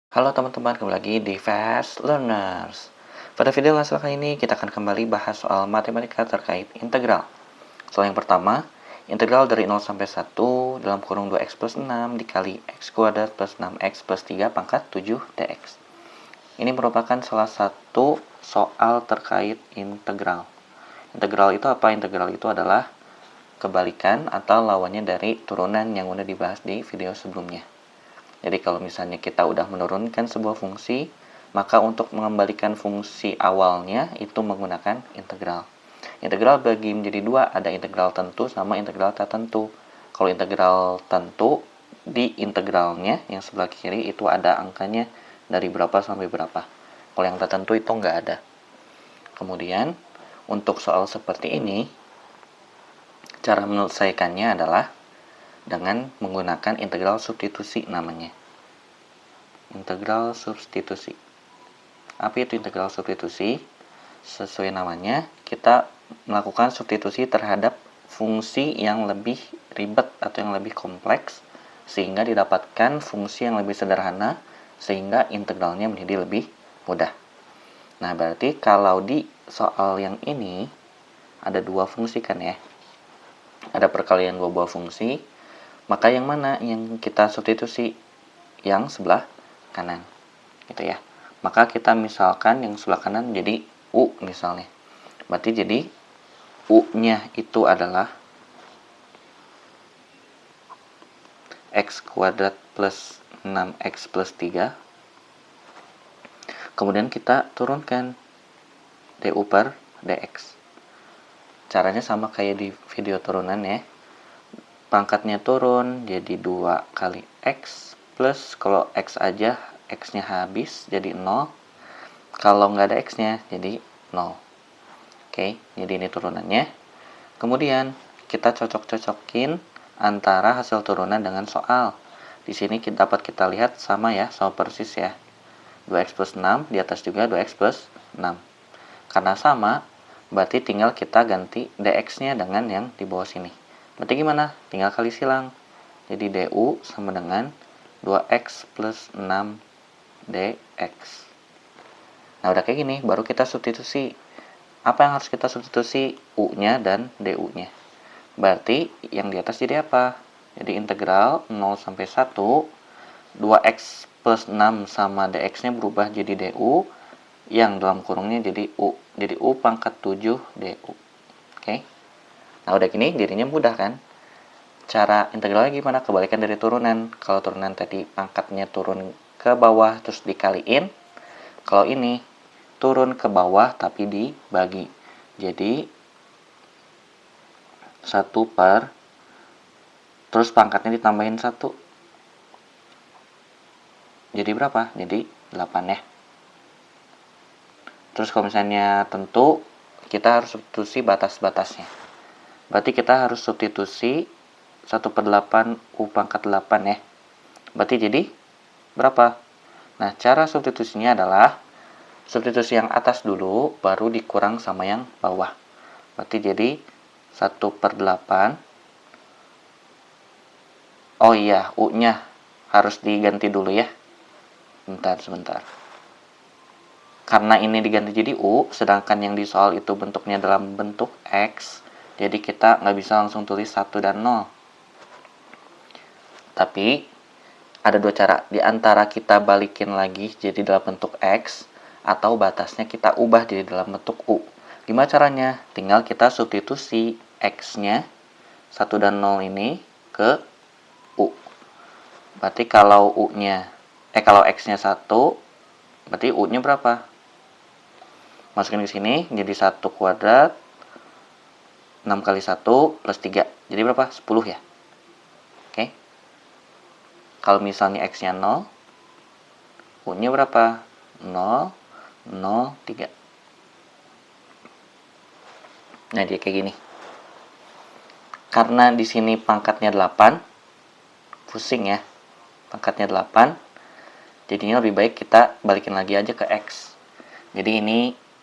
Halo teman-teman, kembali lagi di Fast Learners. Pada video hasil kali ini, kita akan kembali bahas soal matematika terkait integral. Soal yang pertama, integral dari 0 sampai 1 dalam kurung 2x plus 6 dikali x kuadrat plus 6x plus 3 pangkat 7 dx. Ini merupakan salah satu soal terkait integral. Integral itu apa? Integral itu adalah kebalikan atau lawannya dari turunan yang udah dibahas di video sebelumnya. Jadi kalau misalnya kita udah menurunkan sebuah fungsi, maka untuk mengembalikan fungsi awalnya itu menggunakan integral. Integral bagi menjadi dua, ada integral tentu sama integral tak tentu. Kalau integral tentu, di integralnya yang sebelah kiri itu ada angkanya dari berapa sampai berapa. Kalau yang tak tentu itu nggak ada. Kemudian, untuk soal seperti ini, cara menyelesaikannya adalah dengan menggunakan integral substitusi namanya. Integral substitusi. Apa itu integral substitusi? Sesuai namanya, kita melakukan substitusi terhadap fungsi yang lebih ribet atau yang lebih kompleks sehingga didapatkan fungsi yang lebih sederhana sehingga integralnya menjadi lebih mudah. Nah, berarti kalau di soal yang ini ada dua fungsi kan ya? Ada perkalian dua buah fungsi, maka yang mana yang kita substitusi? Yang sebelah kanan, gitu ya. Maka kita misalkan yang sebelah kanan jadi U misalnya. Berarti jadi U-nya itu adalah x kuadrat plus 6x plus 3. Kemudian kita turunkan du per dx. Caranya sama kayak di video turunan ya. Pangkatnya turun jadi 2 kali x plus, kalau x aja x-nya habis jadi 0. Kalau nggak ada x-nya jadi 0. Oke, jadi ini turunannya. Kemudian kita cocok-cocokin antara hasil turunan dengan soal. Di sini dapat kita lihat sama ya, sama persis ya. 2x plus 6, di atas juga 2x plus 6. Karena sama, berarti tinggal kita ganti dx-nya dengan yang di bawah sini. Berarti gimana? Tinggal kali silang. Jadi du sama dengan 2x plus 6 dx. Nah, udah kayak gini, baru kita substitusi. Apa yang harus kita substitusi? U-nya dan du-nya. Berarti yang di atas jadi apa? Jadi integral 0 sampai 1, 2x plus 6 sama dx-nya berubah jadi du, yang dalam kurungnya jadi u. Jadi u pangkat 7 du. Oke. Nah, udah gini jadinya mudah kan? Cara integralnya gimana? Kebalikan dari turunan. Kalau turunan tadi pangkatnya turun ke bawah terus dikaliin. Kalau ini turun ke bawah tapi dibagi. Jadi 1 per, terus pangkatnya ditambahin 1. Jadi berapa? Jadi 8 ya. Terus kalau misalnya tentu, kita harus substitusi batas-batasnya. Berarti kita harus substitusi 1 per 8 U pangkat 8 ya. Berarti jadi berapa? Nah, cara substitusinya adalah substitusi yang atas dulu, baru dikurang sama yang bawah. Berarti jadi 1 per 8. Oh iya, U-nya harus diganti dulu ya. Sebentar. Karena ini diganti jadi U, sedangkan yang di soal itu bentuknya dalam bentuk X, jadi kita nggak bisa langsung tulis 1 dan 0. Tapi, ada dua cara. Di antara kita balikin lagi jadi dalam bentuk X, atau batasnya kita ubah jadi dalam bentuk U. Gimana caranya? Tinggal kita substitusi X-nya, 1 dan 0 ini, ke U. Berarti kalau kalau X-nya 1, berarti U-nya berapa? Masukin ke sini, jadi 1 kuadrat, 6 kali 1 plus 3. Jadi berapa? 10 ya. Oke. Kalau misalnya X-nya 0, U-nya berapa? 0, 0, 3. Nah, jadi kayak gini. Karena di sini pangkatnya 8, pusing ya. Pangkatnya 8, jadinya lebih baik kita balikin lagi aja ke X. Jadi ini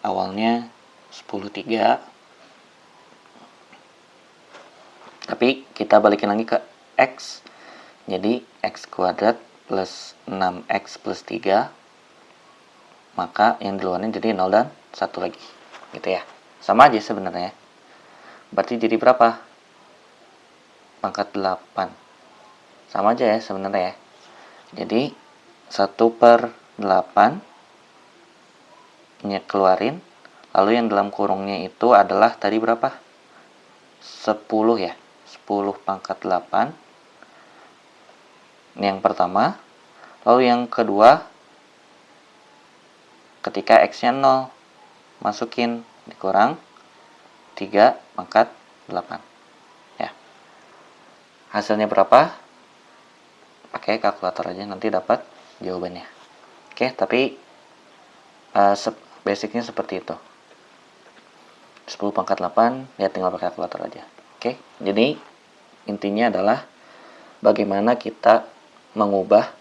awalnya 10/3, tapi kita balikin lagi ke X, jadi X kuadrat plus 6x plus 3, maka yang di luarnya jadi 0 dan 1 lagi. Gitu ya. Sama aja sebenarnya. Berarti jadi berapa? Pangkat 8. Sama aja ya sebenarnya ya. Jadi 1/8 keluarin. Lalu yang dalam kurungnya itu adalah tadi berapa? 10 ya. 10 pangkat 8. Ini yang pertama. Lalu yang kedua, ketika x-nya 0, masukin dikurang 3 pangkat 8. Ya. Hasilnya berapa? Pakai kalkulator aja nanti dapat jawabannya. Oke, tapi basicnya seperti itu. 10 pangkat 8, ya tinggal pakai kalkulator aja. Oke, jadi intinya adalah bagaimana kita mengubah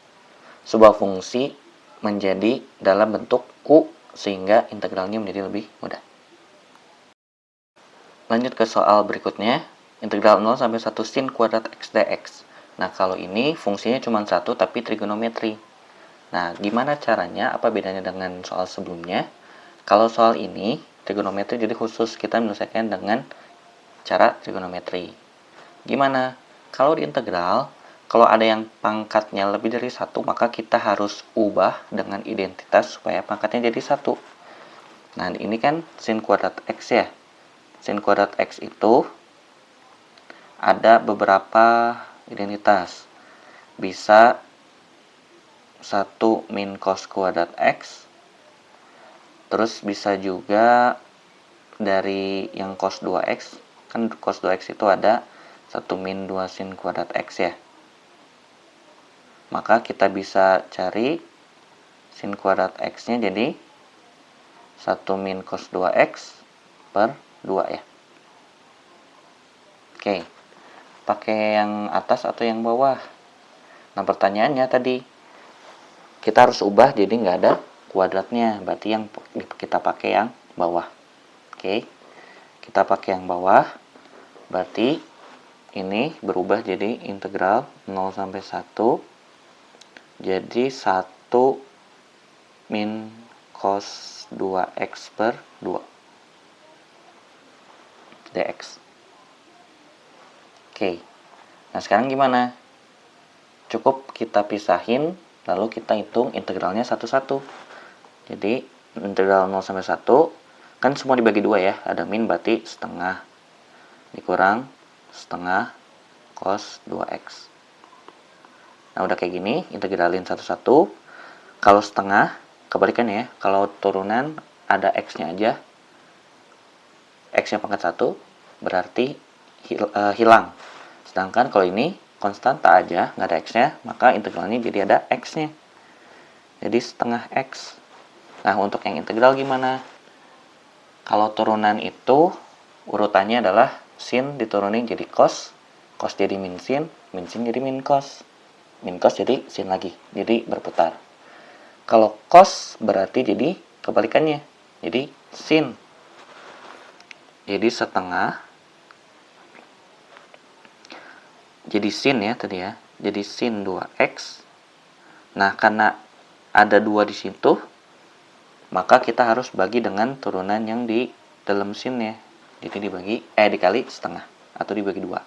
sebuah fungsi menjadi dalam bentuk U sehingga integralnya menjadi lebih mudah. Lanjut ke soal berikutnya, integral 0 sampai 1 sin kuadrat x dx. Nah, kalau ini fungsinya cuma satu tapi trigonometri. Nah, gimana caranya? Apa bedanya dengan soal sebelumnya? Kalau soal ini, trigonometri jadi khusus kita menyelesaikan dengan cara trigonometri. Gimana? Kalau di integral, kalau ada yang pangkatnya lebih dari 1, maka kita harus ubah dengan identitas supaya pangkatnya jadi 1. Nah, ini kan sin kuadrat x ya. Sin kuadrat x itu ada beberapa identitas. Bisa 1 min cos kuadrat x, terus bisa juga dari yang cos 2x, kan cos 2x itu ada 1 min 2 sin kuadrat x ya. Maka kita bisa cari sin kuadrat x-nya jadi 1 min cos 2x per 2 ya. Oke, pakai yang atas atau yang bawah? Nah, pertanyaannya tadi, kita harus ubah jadi nggak ada kuadratnya, berarti yang kita pakai yang bawah. Oke, kita pakai yang bawah, berarti ini berubah jadi integral 0 sampai 1, jadi 1 min cos 2x per 2 dx. Oke, nah sekarang gimana? Cukup kita pisahin, lalu kita hitung integralnya satu-satu. Jadi integral 0 sampai 1 kan semua dibagi 2 ya, ada min berarti setengah dikurang setengah cos 2x. Nah, udah kayak gini, integralin satu-satu. Kalau setengah, kebalikannya ya, kalau turunan ada x-nya aja, x-nya pangkat 1, berarti hilang. Sedangkan kalau ini konstanta aja, nggak ada x-nya, maka integralnya jadi ada x-nya. Jadi setengah x. Nah, untuk yang integral gimana? Kalau turunan itu, urutannya adalah sin diturunin jadi cos, cos jadi min sin jadi min cos jadi sin lagi, jadi berputar. Kalau cos berarti jadi kebalikannya, jadi sin. Jadi setengah, jadi sin ya tadi ya, jadi sin 2x. Nah, karena ada 2 di situ, maka kita harus bagi dengan turunan yang di dalam sinnya. Jadi dikali setengah atau dibagi 2.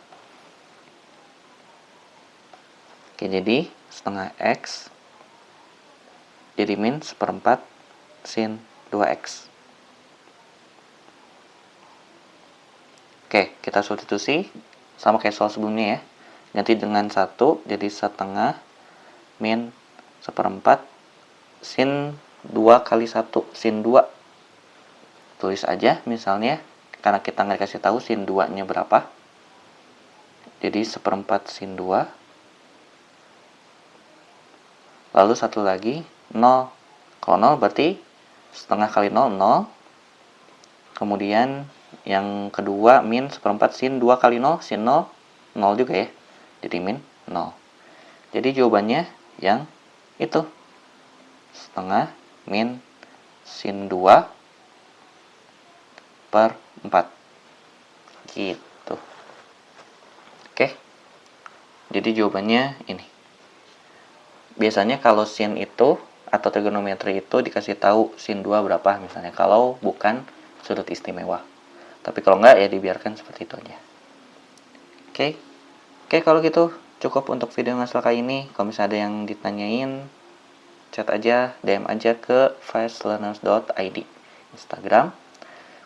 Oke, jadi setengah x jadi min 1/4 sin 2x. Oke, kita substitusi sama kayak soal sebelumnya ya. Ganti dengan 1 jadi setengah min 1/4 sin 2 kali 1 sin 2. Tulis aja misalnya, karena kita nggak dikasih tahu sin 2 nya berapa, jadi 1/4 sin 2. Lalu satu lagi 0. Kalau 0 berarti setengah kali 0 0. Kemudian yang kedua min 1/4 sin 2 kali 0 sin 0 0 juga ya, jadi min 0. Jadi jawabannya yang itu, setengah min sin 2 per 4 gitu. Oke, jadi jawabannya ini. biasanya kalau sin itu atau trigonometri itu dikasih tahu sin 2 berapa misalnya, kalau bukan sudut istimewa. Tapi kalau enggak ya dibiarkan seperti itu aja. Oke. Oke, kalau gitu cukup untuk video ngasal kali ini. Kalau misalnya ada yang ditanyain, chat aja, DM aja ke fastlearners.id Instagram.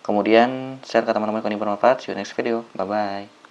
Kemudian share ke teman-teman yang bermanfaat. See you next video. Bye-bye.